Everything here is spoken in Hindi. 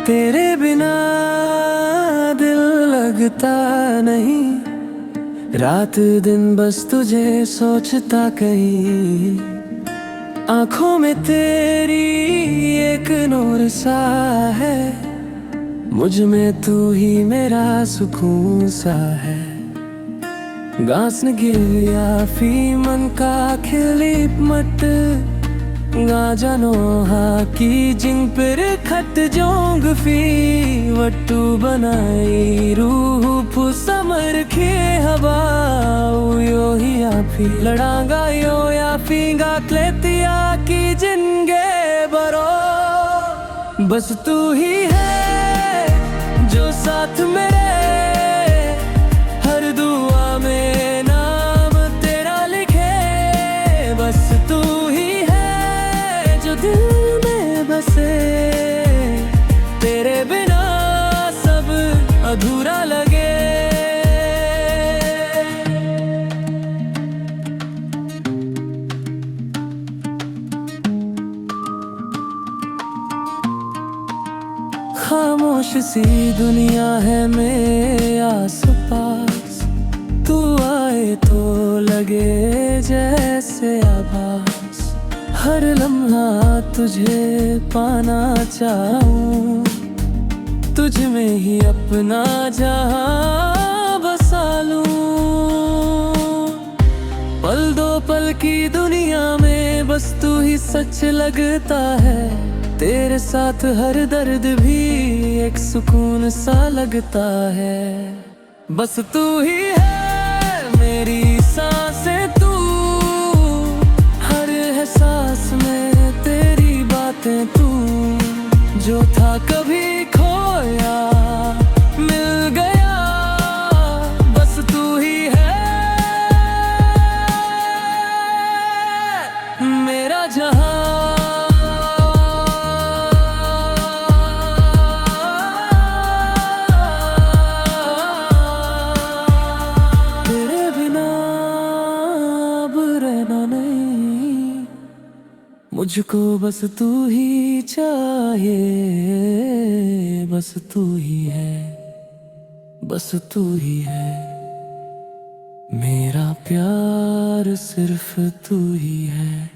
तेरे बिना दिल लगता नहीं, रात दिन बस तुझे सोचता कहीं। आंखों में तेरी एक नूर सा है, मुझ में तू ही मेरा सुकून सा है। गासन गिया फी मन का खिलीप मट गाजानो हा की जिंग पर खट जोंग फी वट्टू बनाई रूह फुसमर खे हवा यो ही आफी लड़ांगा यो या फींगा क्लेतिया की जिनगे बरो। बस तू ही है जो साथ मेरे हर दुआ में नाम तेरा लिखे। बस तू ही है जो दिल में बसे, तेरे बिना सब अधूरा लगे। खामोश सी दुनिया है मेरे आस पास, तू आए तो लगे जैसे आभास। हर लम्हा तुझे पाना चाहूं, तुझ में ही अपना जहां बसा लूं। पल दो पल की दुनिया में बस तू ही सच लगता है, तेरे साथ हर दर्द भी एक सुकून सा लगता है। बस तू ही है मेरी सांसें, तू हर एहसास में तेरी बातें, तू जो था कभी खोया मिल गया। बस तू ही है मेरा जहां। मुझको बस तू ही चाहिए, बस तू ही है, बस तू ही है। मेरा प्यार सिर्फ तू ही है।